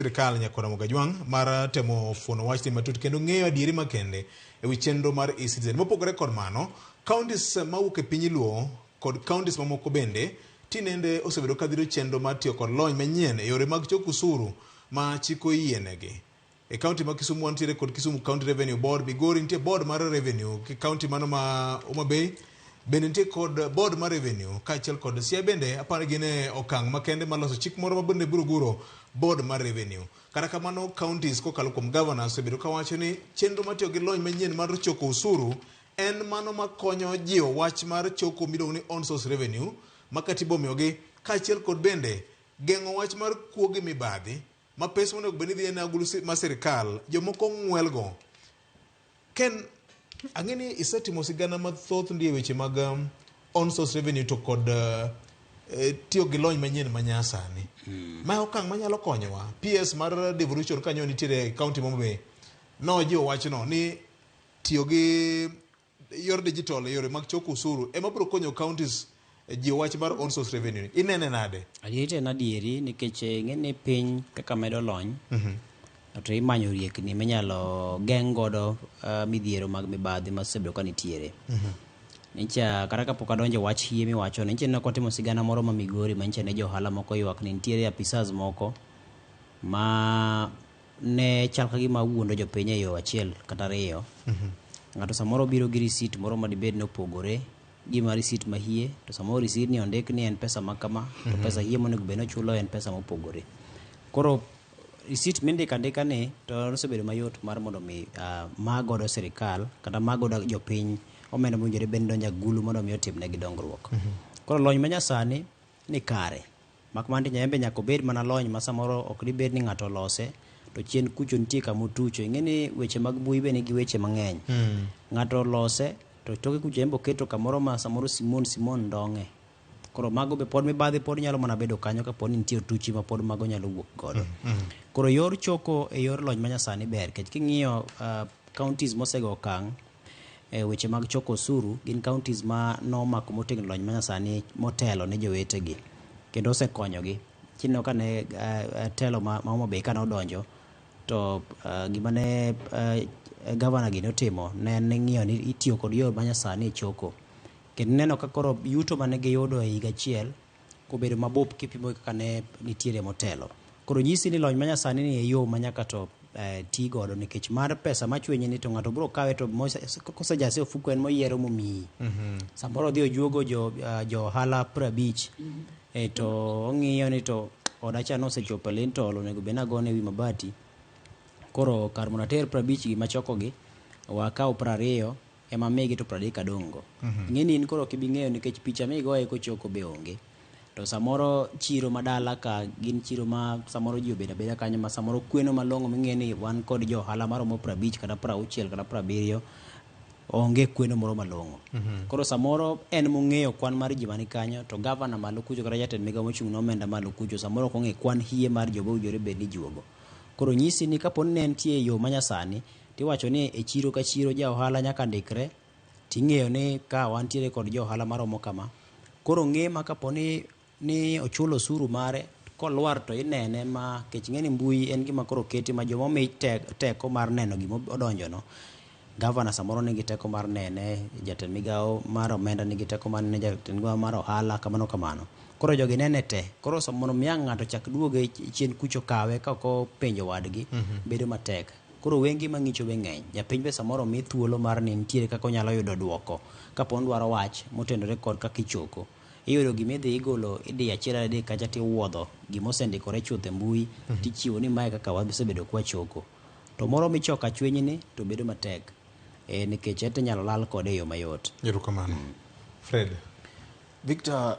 sirikal nyakona Mogajwang mar temo fuono wachni matut kendo ng'eyo adieri makende ewi chenro mar eCitizen. Mopogore kod mano, counties mawuok e piny Luo kod counties mamoko bende tinende osebedo kadhiro chenro mar tiyo kod lony manyien e yore mag choko osuru ma chik oyienegi. E county ma Kisumu wantiere kod Kisumu County Revenue Board, Migori nitie board mar revenue, county mano ma Homa Bay bende nitie kod board mar revenue, kaachiel kod Siaya bende aparo gin e okang' makende maloso chik moro mabende biro guro board mar revenue. Kata kamano counties kokalo kuom governors osebedo kawacho ni chenro matiyo gi lony manyien mar choko osuru en mano makonyo jiwo wach mar choko miluongo ni on source revenue ma katiba omiyogi, kaachiel kod bende geng'o wach mar kuo gi mibadhi ma pesa monego bed ni dhi e agulu ma sirikal jomoko ng'welgo. Ken, ang'e ni isetimo sigana mathoth ndi e weche mag on source revenue to kod tiyo gi lony manyien manyasani. Ma okang' manyalo konyowa. PS mar devolution kanyo nitiere e county Homa Bay nojiwo wachno ni tiyo gi yor digital yore mag choko osuru ema biro konyo counties jiwo wach mar on source revenue. Inene nade? Adieri na adieri nikech ng'ene piny kaka medo lony to imanyo riekni minyalo geng' godo midhiero mag mibadhi masebedo ka nitiere. Nicha kata kapok adonjo wach hie miwacho ni nitie kotimo sigana moro ma Migori ma niche ne johala moko ywak ni nitiere apisas moko ma ne chal ka gima wuondo jopiny e yo achiel kata ariyo. Ng'ato samoro biro gi risit moro ma dibed ne opogore gima risit ma hie, to samoro risit ni ondik ni en pesa makama, to pesa hie monego bed nochulo en pesa mopogore. Koro risit mindiko andika ni to osebedo mayot mar mondo mi magodo sirikal kata magodo jopiny omenda mowinjore bed donjo agulu mondo mi otimnegi dongruok. Koro lony manyasani ni kare, mak man nyambe nyaka obed mana lony ma samoro ok dibed ni ng'ato olose to chien kucho nitie kama otucho. Ing'eni weche mag mbui be nigi weche mang'eny. Ng'ato olose to toke kucho embo keto kamoro ma samoro Simon ndong'e. Koro mago be pod mibadhi pod nyalo mana bedo kanyo ka pod nitie otuchi ma pod mago nyalo wuok godo. Koro yor choko e yor lony manyasani ber, kech king'iyo counties mosego okang' weche mag choko osuru gin counties ma nomako motegno lony manyasani motelo ne jowetegi kendo osekonyogi. Chineno ka ne telo ma Homa Bay ka nodonjo to gima ne governor gi notimo ne ng'iyo ni itiyo kod yor manyasani e choko, kendo neno ka koro yuto mane giyudo e higa achiel kobedo mabup kipimo kaka ne nitiere motelo. Koro nyisi ni lony manyasani ni e yo manyaka to ti godo, nikech mar pesa machwenye ni to ng'ato biro kawe to kosejase ofuko en moyiero momiyi. Samoro dhi ojuogo jo ohala 50 to ong'iyo ni to odacha nosechopo lintol onego bed nagone wi mabati. Koro kar mondo ater 50 gi machokogi wakaw 20 ema migi to 30 kadongo. Ng'eni in koro kibing'eyo nikech picha migoye kochoko be onge. To samoro chiro madala ka gin chiro ma samoro ji obeda beda kanyo ma samoro kweno malong'o ming'e ni wan kod jo ohala maromo 50 kata 60 kata 70 onge kweno moro malong'o. Koro samoro en mong'eyo kwan mar ji mani kanyo to governor malo kucho kata jatend migao mochung' nomenda malo kucho samoro ok ong'e kwan hie mar jobo ujore bed ni juogo. Koro nyisi ni kapo ni ne nitie yo manyasani tiwacho ni e chiro ka chiro ja ohala nyaka ndikre, ting'eyo ni ka wantiere kod jo ohala maromo kama. Koro ng'e ma kapo ni ochulo osuru mare kolwar to inene, ma kech ng'eni mbui en gima koro keti ma joma omi teko mar neno gima odonjono. Governor samoro nigi teko mar nene, jatend migao mar omenda nigi teko mar nene, jatend migao mar ohala kamano. Koro jogi nene te. Koro mondo miya ng'ato chak duoge chien kucho kawe ka ok penjo wadgi bedo matek. Koro wengi mang'icho be ng'eny. Japiny be samoro mi thuolo mar ni nitiere kaka onyalo yudo duoko kapo ni dwaro wach motenore kod kaka ichoko. Iyudo gima idhi igolo idi achiel adek kacha tiwuodho gima osendikore chuth e mbui tichiwo ni mae kaka wasebedo kwa choko. To moro michoko achweny ni to bedo matek. Nikech ete nyalo lal kode e yo mayot. Erokamano. Fred. Victor,